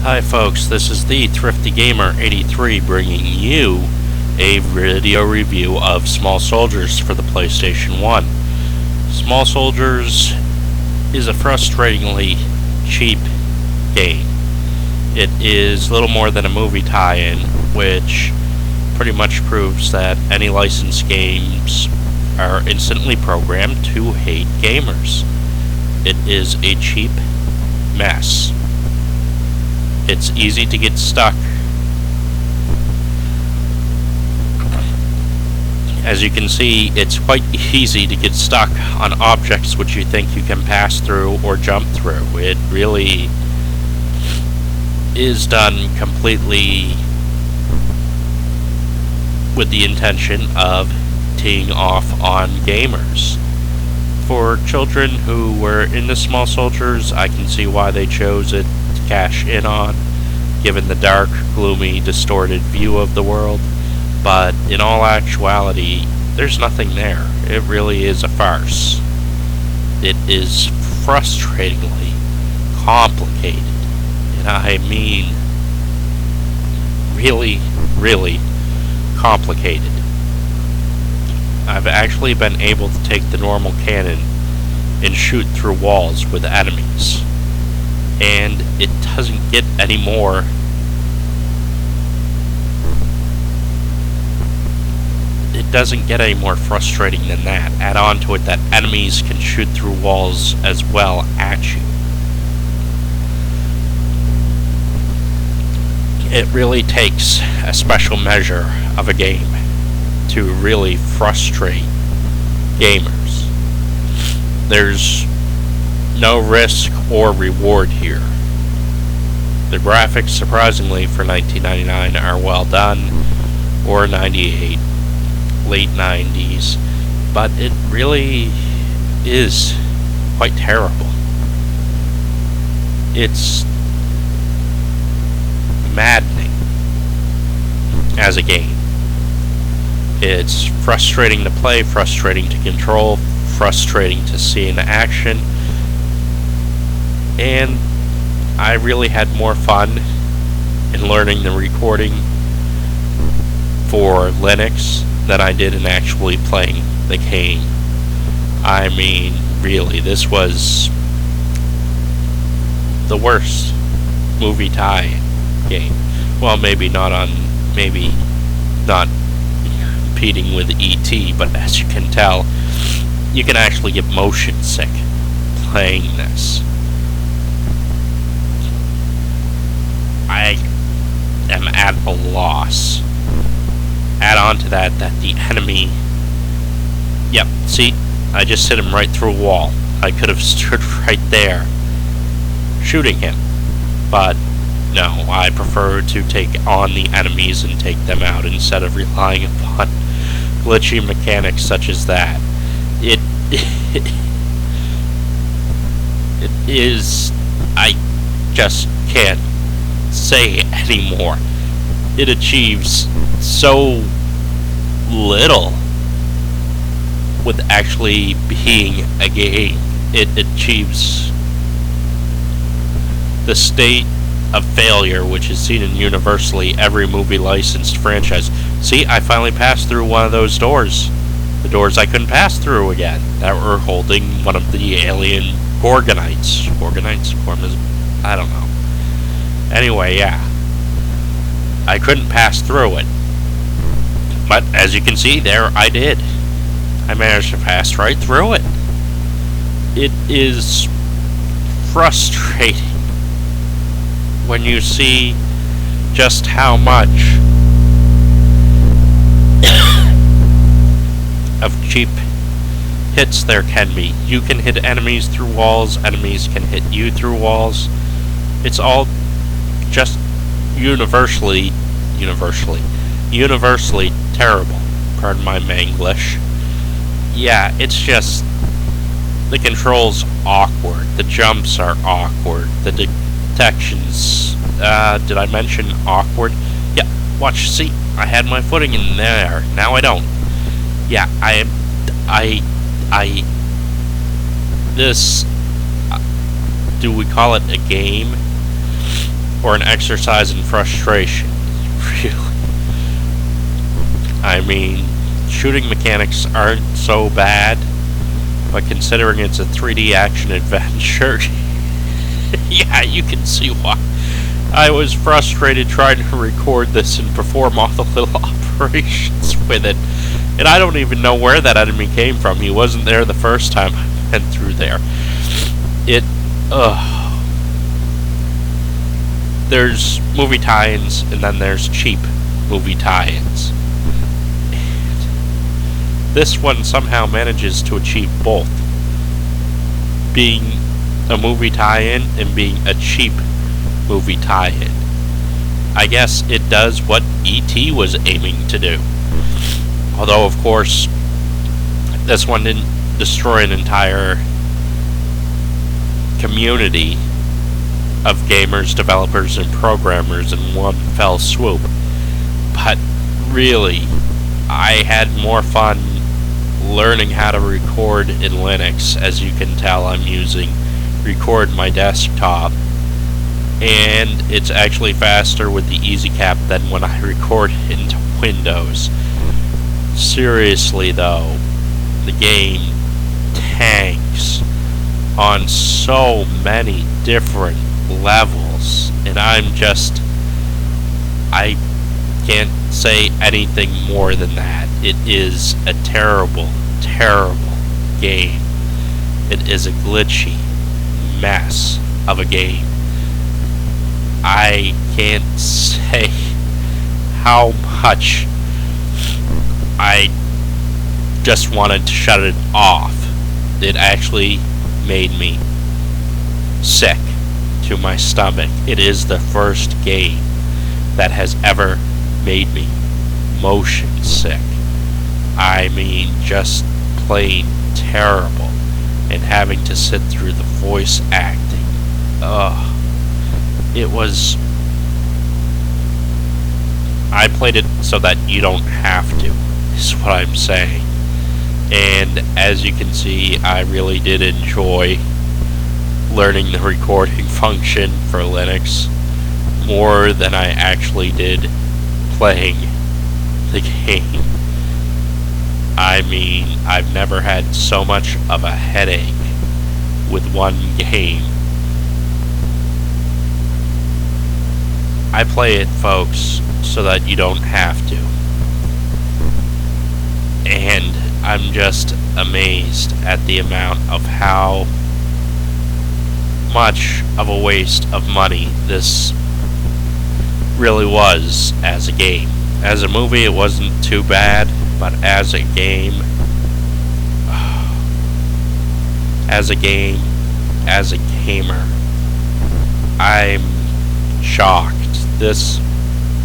Hi folks, this is the Thrifty Gamer 83 bringing you a video review of Small Soldiers for the PlayStation 1. Small Soldiers is a frustratingly cheap game. It is little more than a movie tie-in, which pretty much proves that any licensed games are instantly programmed to hate gamers. It is a cheap mess. It's easy to get stuck. As you can see, it's quite easy to get stuck on objects which you think you can pass through or jump through. It really is done completely with the intention of teeing off on gamers. For children who were into Small Soldiers, I can see why they chose it to cash in on, given the dark, gloomy, distorted view of the world. But in all actuality, there's nothing there. It really is a farce. It is frustratingly complicated. And I mean, really, really complicated. I've actually been able to take the normal cannon and shoot through walls with enemies. And it doesn't get any more frustrating than that. Add on to it that enemies can shoot through walls as well at you. It really takes a special measure of a game to really frustrate gamers. There's no risk or reward here. The graphics, surprisingly, for 1999 are well done, or 98, late 90s, but it really is quite terrible. It's maddening as a game. It's frustrating to play, frustrating to control, frustrating to see in action, and I really had more fun in learning the recording for Linux than I did in actually playing the game. I mean, really, this was the worst movie tie game. Well, maybe not competing with E.T., but as you can tell, you can actually get motion sick playing this. I am at a loss. Add on to that the enemy... Yep, see? I just hit him right through a wall. I could have stood right there shooting him. But no, I prefer to take on the enemies and take them out instead of relying upon glitchy mechanics such as that. It is... I just can't say anymore. It achieves so little with actually being a game. It achieves the state of failure which is seen in universally every movie licensed franchise. See, I finally passed through one of those doors. The doors I couldn't pass through again, that were holding one of the alien Gorgonites. I don't know. Anyway, yeah. I couldn't pass through it. But as you can see there, I did. I managed to pass right through it. It is frustrating when you see just how much of cheap hits there can be. You can hit enemies through walls, enemies can hit you through walls. It's all just universally terrible. Pardon my Manglish. Yeah, it's just the controls awkward, the jumps are awkward, the detections, did I mention awkward? Yeah, watch, see, I had my footing in there, now I don't. Yeah, this, do we call it a game? or an exercise in frustration. Really. I mean, shooting mechanics aren't so bad, but considering it's a 3D action adventure, yeah, you can see why I was frustrated trying to record this and perform all the little operations with it. And I don't even know where that enemy came from. He wasn't there the first time I went through there. There's movie tie-ins, and then there's cheap movie tie-ins. This one somehow manages to achieve both. Being a movie tie-in and being a cheap movie tie-in. I guess it does what E.T. was aiming to do. Although, of course, this one didn't destroy an entire community of gamers, developers, and programmers in one fell swoop. But really, I had more fun learning how to record in Linux. As you can tell, I'm using Record My Desktop, and it's actually faster with the EasyCap than when I record into Windows. Seriously though, the game tanks on so many different levels, and I can't say anything more than that. It is a terrible, terrible game. It is a glitchy mess of a game. I can't say how much I just wanted to shut it off. It actually made me sick to my stomach. It is the first game that has ever made me motion sick. I mean, just plain terrible. And having to sit through the voice acting. It was... I played it so that you don't have to, is what I'm saying. And as you can see, I really did enjoy learning the recording function for Linux more than I actually did playing the game. I mean, I've never had so much of a headache with one game. I play it, folks, so that you don't have to. And I'm just amazed at the amount of how much of a waste of money this really was as a game. As a movie, it wasn't too bad, but as a game, as a gamer, I'm shocked. This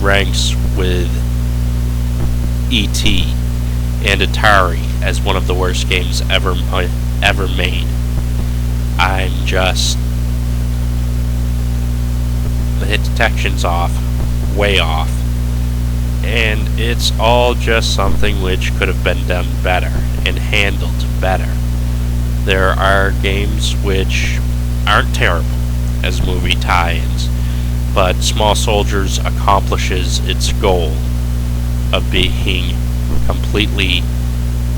ranks with E.T. and Atari as one of the worst games ever made. I'm just... the hit detection's off, way off, and it's all just something which could have been done better and handled better. There are games which aren't terrible as movie tie-ins, but Small Soldiers accomplishes its goal of being completely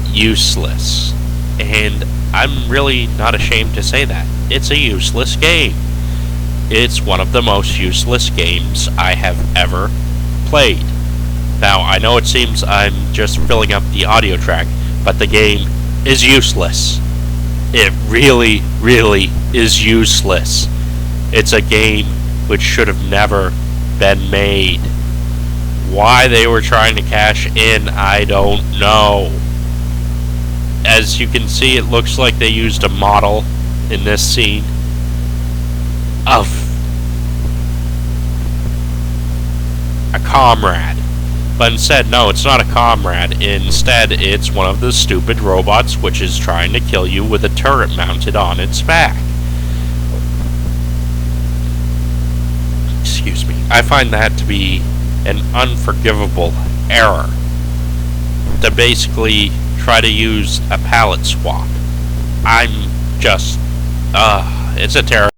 useless, and I'm really not ashamed to say that. It's a useless game. It's one of the most useless games I have ever played. Now, I know it seems I'm just filling up the audio track, but the game is useless. It really, really is useless. It's a game which should have never been made. Why they were trying to cash in, I don't know. As you can see, it looks like they used a model in this scene of a comrade. But instead, no, it's not a comrade. Instead, it's one of the stupid robots which is trying to kill you with a turret mounted on its back. Excuse me. I find that to be an unforgivable error. To basically try to use a palette swap. I'm just... it's a terrible...